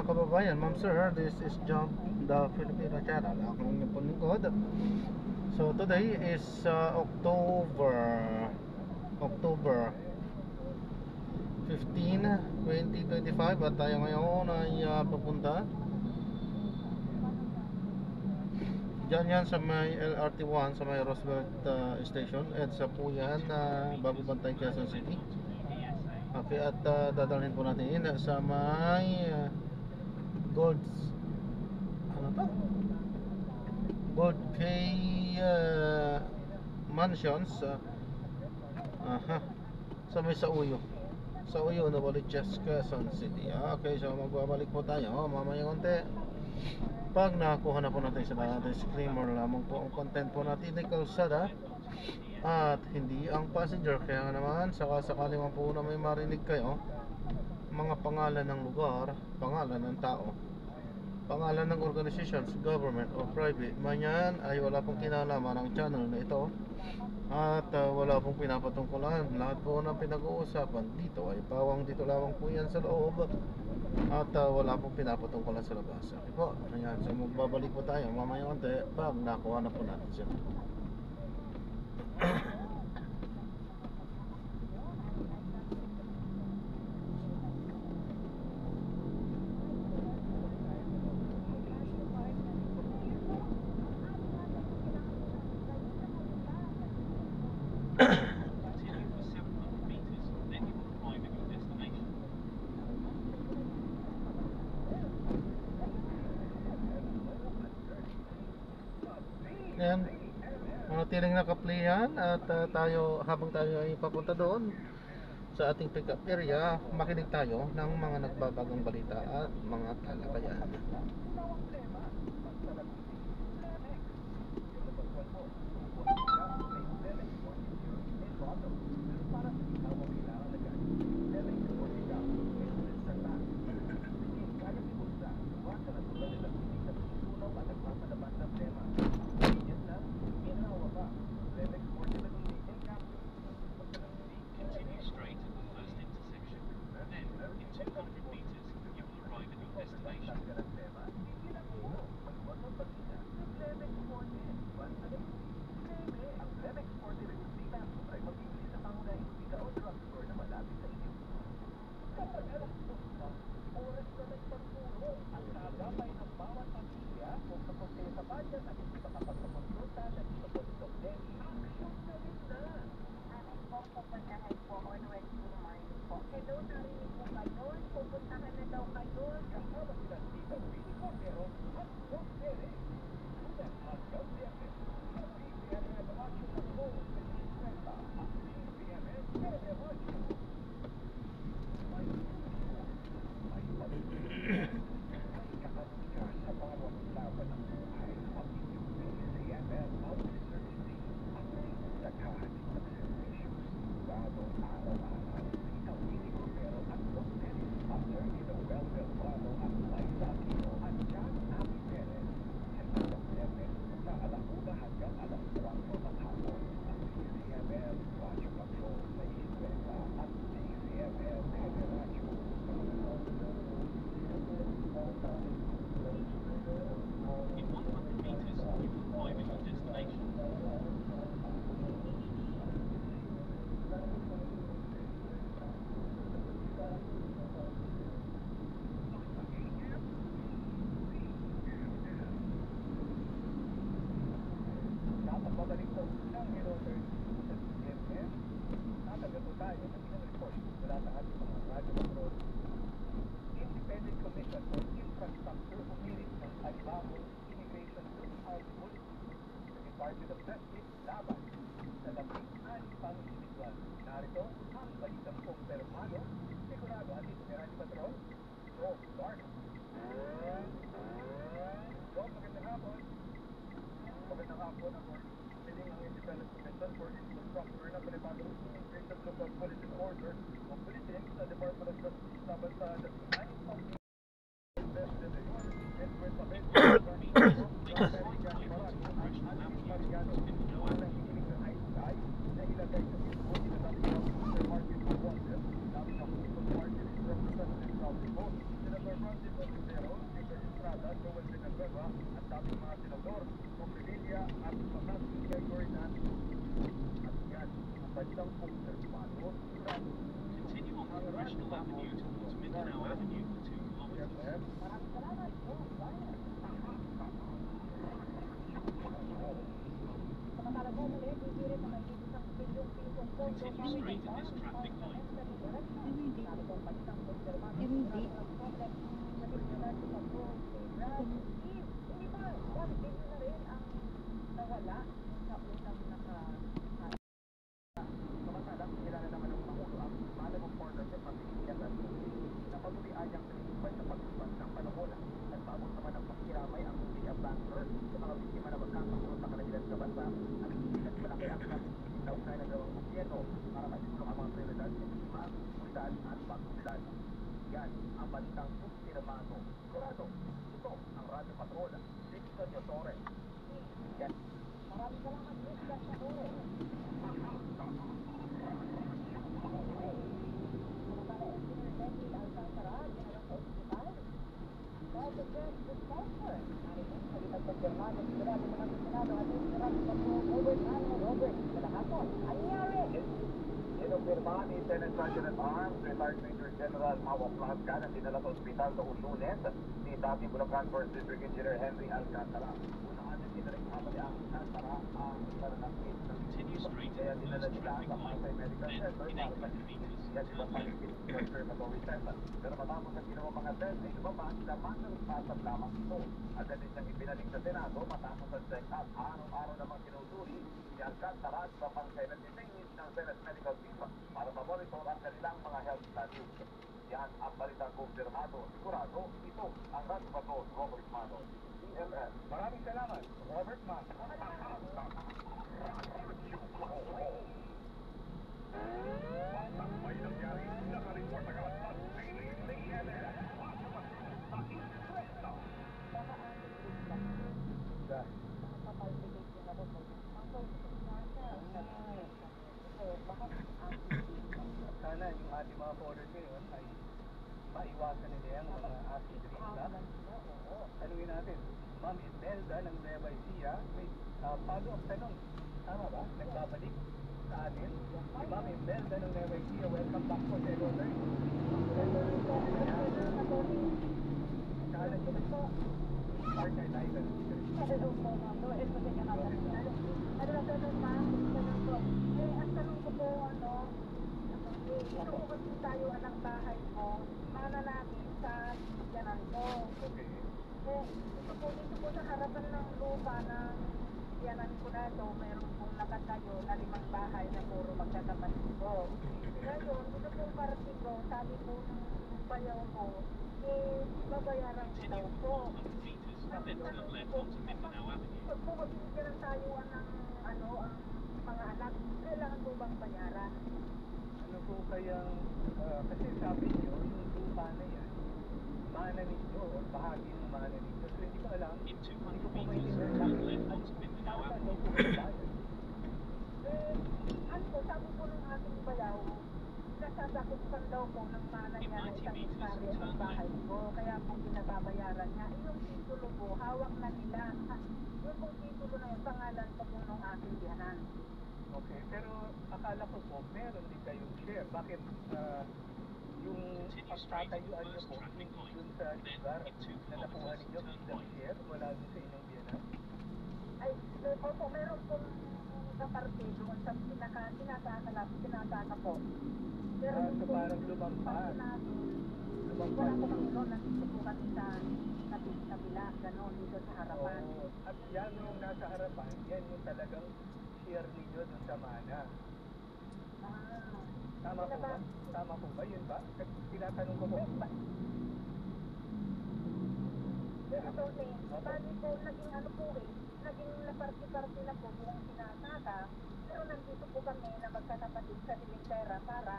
mga kababayan, ma'am sir, this is Jump the Filipino channel. Ako ang inyong lingkod. So today is October 15, 2025 at tayo ngayon ay papunta yan sa may LRT1 sa may Roosevelt Station, EDSA po yan, bago bantay Quezon City. Okay, at dadalhin po natin sa may Gold Key Mansions, sa may Sauyo Novaliches, Quezon City. Okay, so magbabalik po tayo mamaya konti pag nakakuha na po natin sa disclaimer. Lamang po ang content po natin ay kalsada at hindi ang passenger. Kaya naman sakasakali man po na may marinig kayo mga pangalan ng lugar, pangalan ng tao, pangalan ng organizations, government o private man yan, ay wala pong kinalaman ang channel na ito at wala pong pinapatungkulan. Lahat po ng pinag-uusapan dito ay pawang dito lamang po yan sa loob at wala pong pinapatungkulan sa labas. Okay po, ayan, so magbabalik po tayo mamaya konti pag nakuha na po natin siya. Yan, manatiling naka-play yan at tayo, habang tayo ay papunta doon sa ating pick-up area, makinig tayo ng mga nagbabagang balita at mga talakayan. Continue on Congressional Avenue towards Mindanao Avenue for 2 kilometers. Continue straight at this traffic light. Hindi. Inopirma ni Senate President Arms, retired Major General Mawa Plasca na dinala sa ospital noong Lunes ni dati Bulacan 1st District Engineer Henry Alcantara. Unahan niya kinarikama ni Alcantara ang nananakit ng Continue straight kaya at the dinala first nila traffic sa light. Pasay Medical Then, Center in para sa 800 meters, Yan turn iba left. confirmatory test. Pero matapos ang ginawa mga test, ay lumabas na manang lamang ito. Agad din siyang ibinalik sa Senado matapos ang check-up. Araw-araw namang sinusuri si Alcantara sa pang-Senate detainees ng Senate Medical Team para ma-monitor ang kanilang mga health status. Yan ang balitang kumpirmado. Sigurado, ito ang Radyo Bato, Robert Mano. EMS. Maraming salamat, Robert Mano. May nangyari, nakareport agad sa Daily CNN. Sana yung ating mga caller ngayon ay maiwasan nila yung mga acid rain na. Tanungin natin, Ma'am Imelda ng Nueva Ecija, may follow-up tanong. Tama ba? Nagbabalik sa atin. Si Ma'am Imelda ng Nueva Ecija, welcome back po sa Hello Learn. Kala nyo ba? Partner tayo. Ito po kasi tayo ang bahay ko, mana namin sa yanan ko. Okay. Dito po sa harapan ng lupa ng yanan ko na ito, meron pong nakatayo na 5 bahay na puro magkakapatid ko. Ngayon, ito pong party ko, sabi po ng bayaw ko, babayaran ko daw po. 400 meters, then turn left onto Mindanao Avenue. Pag po magbibigyan tayo ng ang mga anak, kailangan po bang bayaran? Ano po kayang, kasi sabi nyo, yung lupa na yan, mana ninyo, o bahagi ng mana ninyo. So hindi ko alam, In hindi 200 ko po meters, maintindihan turn bakit left onto Mindanao saan daw Avenue. po kayo bayan. Ano po, sabi po ng ating bayaw, nasasakupan daw po ng mana niya na isang hektare ang bahay ko. Kaya po pinababayaran niya. Yung titulo po, hawak na nila. Yung pong titulo na yung pangalan po po ng aking biyanan. Okay, pero akala ko po, meron din kayong share. Bakit yung pagtatayuan nyo po, hindi dun sa lugar na nakuha ninyo bilang share, wala dun sa inyong biyanan? Ay, opo, meron pong kaparte doon sa sinasaka po. Pero So parang lumampas. wala po kami doon, nandito po kami sa kabila, gano'n, dito sa harapan. Oo. At yan yung nasa harapan, yan yung talagang share ninyo dun sa mana. Ah, Tama po ba? Tama po ba? Yun ba? Tinatanong ko po. Bali po, naging ano po naging naparti-parti na po buong sinasaka, pero nandito po kami na magkakapatid sa Silintera para,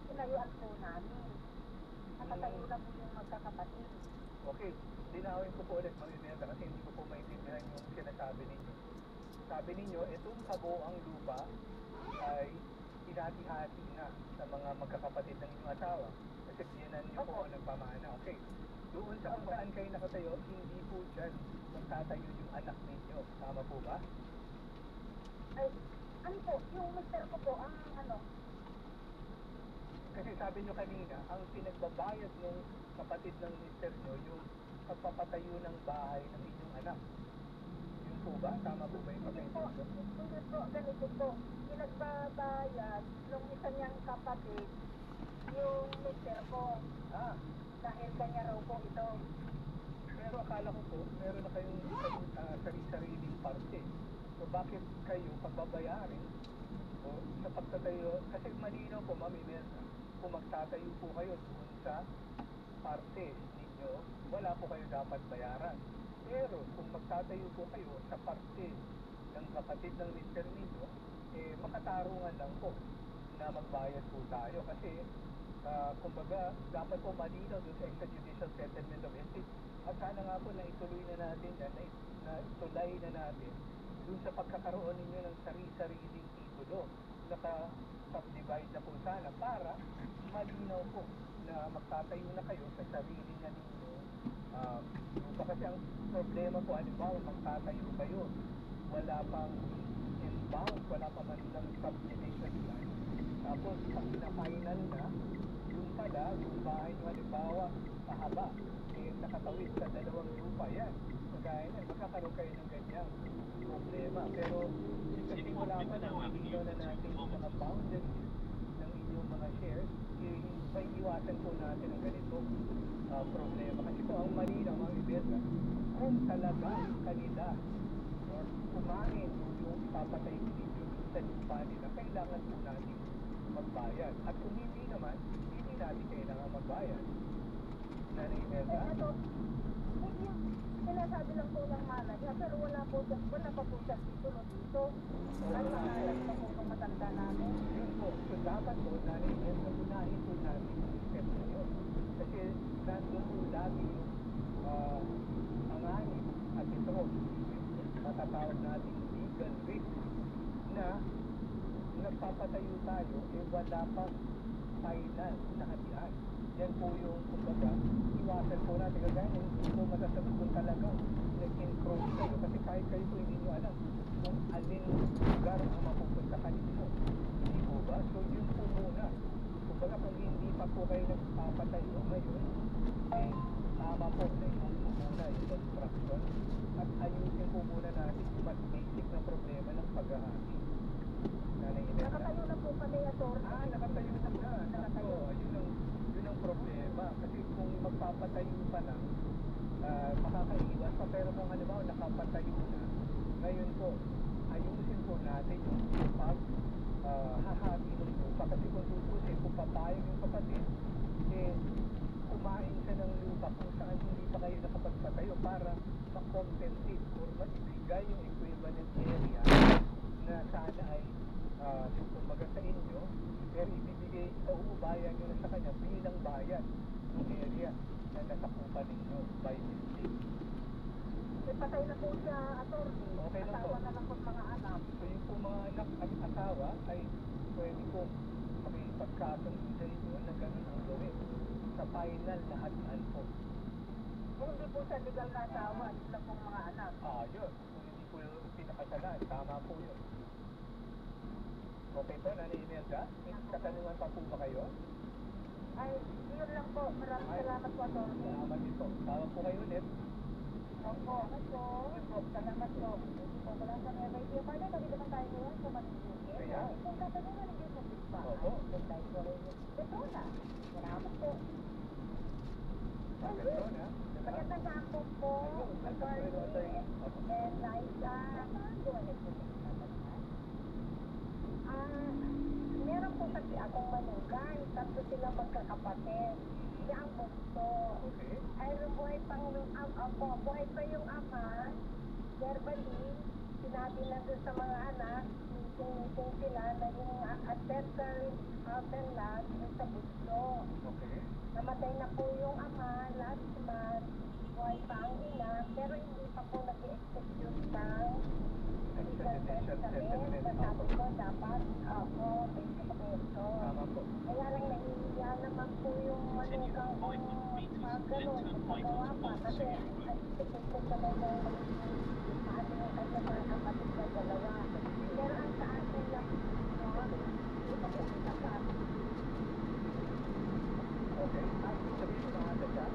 tinayuan po namin. Nakatayo na po yung magkakapatid. Okay, linawin ko po ulit mga Imelda kasi hindi ko po maintindihan yung sinasabi ninyo. Sabi ninyo, itong kabuoang lupa ay hinati-hati na sa mga magkakapatid ng inyong asawa. Kasi biyanan niyo po ang nagpamana. Okay. Doon sa kung saan kayo nakatayo, hindi po dyan magtatayo yung anak ninyo. Tama po ba? Ay, ano po, yung mister ko po, ang ano, Kasi sabi nyo kanina, ang pinagbabayad ng kapatid ng mister nyo, yung pagpapatayo ng bahay ng inyong anak. Yun po ba? Tama po ba yung hindi po, kapatid? hindi po, ganito po, pinagbabayad nung isa niyang kapatid, yung mister ko, Ah, dahil kanya raw po ito. pero akala ko po, meron na kayong sarili-sariling parte. So bakit kayo pagbabayarin o sa pagtatayo, kasi malinaw po Ma'am Imelda, kung magtatayo po kayo doon sa parte ninyo, wala po kayo dapat bayaran. Pero kung magtatayo po kayo sa parte ng kapatid ng mister ninyo, makatarungan lang po na magbayad po tayo kasi kumbaga dapat po malinaw doon sa extrajudicial settlement of estate at sana nga po na ituloy na natin na itulay na natin doon sa pagkakaroon ninyo ng sarili-sariling titulo naka-subdivide na po sana para malinaw po na magtatayo na kayo sa sarili na ninyo lupa kasi ang problema po halimbawa magtatayo kayo wala pang inbound, wala pa man lang subdivision plan tapos pag na-final na yung pala, yung bahay nyo halimbawa pahaba, nakatawid sa dalawang lupa yan kagaya na, magkakaroon kayo ng ganyang problema pero kasi wala pa nang hindi na natin yung mga boundaries ng inyong mga shares may iwasan po natin ang ganitong problema kasi po ang malinaw mga ibesa kung talagang kanila or kumain yung ipapatay ninyo sa lupa nila kailangan po natin magbayad at kung hindi naman hindi natin kailangan magbayad Nanay Imelda Ano, hindi, sinasabi lang po ng manager, pero wala pa po siya titulo dito. Ang manager pa po ng matanda namin. yun po so dapat po Nanay Imelda unahin po natin yung step na yun kasi nandun po lagi yung panganib at ito matatawag natin legal risk na nagpapatayo tayo wala pang final na hatian yan po yung kumbaga iwasan po natin kagaya hindi po masasagot kung talagang nag-encroach kayo kasi kahit kayo po hindi nyo alam kung alin lugar ang mapupuntahan ninyo hindi po ba? So yun po muna kumbaga kung hindi pa po kayo nagpapatayo ngayon tama po na yung muna yung construction at ayusin po muna natin yung mas basic na problema ng paghahati Nanay Imelda Nakatayo na po kami, Ator. nakatayo na siya. Nakatayo. Yun ang problema. Kasi kung magpapatayo pa lang, makakaiwas pa. Pero kung halimbawa nakapatayo na, ngayon po, ayusin po natin yung hahati ng lupa. Kasi kung tutusin, kung papayag yung kapatid, kumain siya ng lupa kung saan hindi pa kayo nakapagpatayo para ma-compensate or maibigay yung equivalent area na sana ay kumbaga sa inyo, pero ibibigay, pauubayan nyo na sa kanya bilang bayan ng area na nasakupan ninyo by mistake. Patay na po siya, Ator. Okay lang po. Asawa na lang po mga anak. So yung po mga anak at asawa ay pwede po makipagkasundo sa inyo na ganun ang gawin sa final na hatian po. Kung hindi po siya legal na asawa, yun lang pong mga anak. Yun. Kung hindi po pinakasalan, tama po yun. Okay po, Nanay Imelda, may katanungan pa po ba kayo? Ay, yun lang po. Maraming salamat po, Ator. Salamat din po. Tawag po kayo ulit. Opo, salamat po. Opo, wala sa may radio. Paano kami naman tayo ngayon sa Manila? Kaya? Kung tatanungan niyo sa Bispa, Opo. doon tayo sa radio. Ito na. Salamat po. Maganda na. Magandang hapon po. Attorney and Liza. Go ahead po. Meron po kasi akong manugang. Tatlo silang magkakapatid. Siya ang bunso. Okay. Ay, buhay pa yung ama. Verbally, sinabi na doon sa mga anak, meeting sila na yung settle out and lot yung sa bunso. Okay. Namatay na po yung ama last month. Buhay pa ang ina, pero hindi pa po nag-execute ng Extrajudicial settlement. Sabi ko, dapat ako, 20 peso. Tama po. Kaya lang nahihiyang naman po yung manugang kong ganun, magawa pa. Kasi pupunta daw daw ano yung kanya mga kapatid na dalawa. Pero ang sa akin lang, ipapunta pa. Okay. Sabihin mo na siya.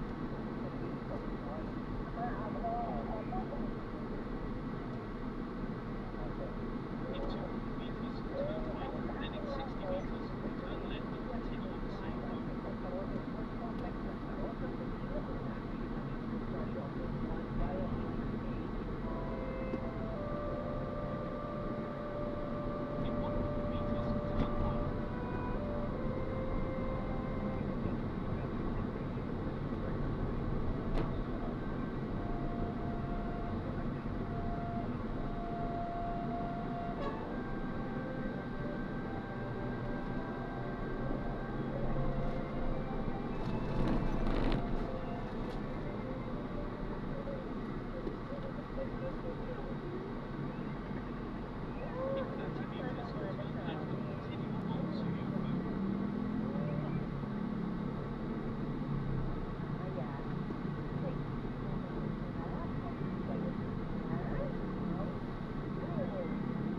In 200 meters, turn right, then in 60 meters, turn left and continue on the same road. In 100 meters, turn right. In 30 meters, turn left and continue on Suyu Road. In 100 meters, turn right onto Wailing Lanes. In 90 meters, turn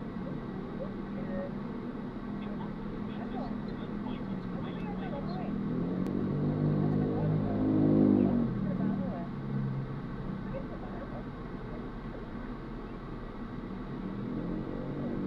right. In 100 meters, turn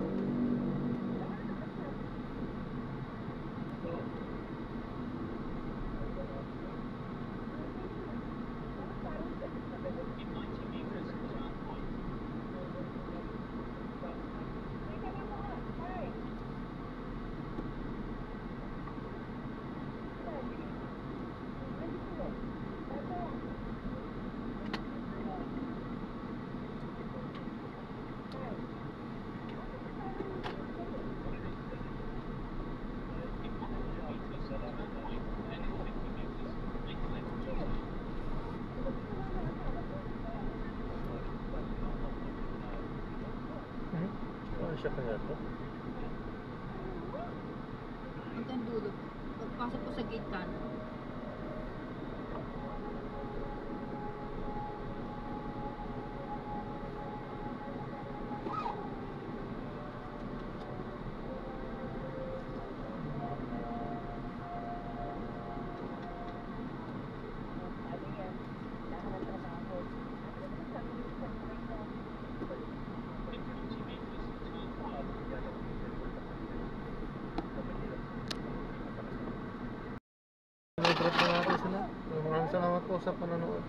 right, then in 50 meters, make a left U-turn. Saan siya kaya to? Hanggang dulo. Pagpasok po sa gate kan. In 40 meters, turn right. I-drop na natin sila. Maraming salamat po sa panonood.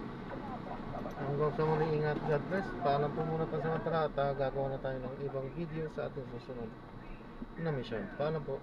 Hanggang sa muli, ingat, God bless. Paalam po muna tayo sa mga tara at gagawa na tayo ng ibang video sa ating susunod na mission. Paalam po.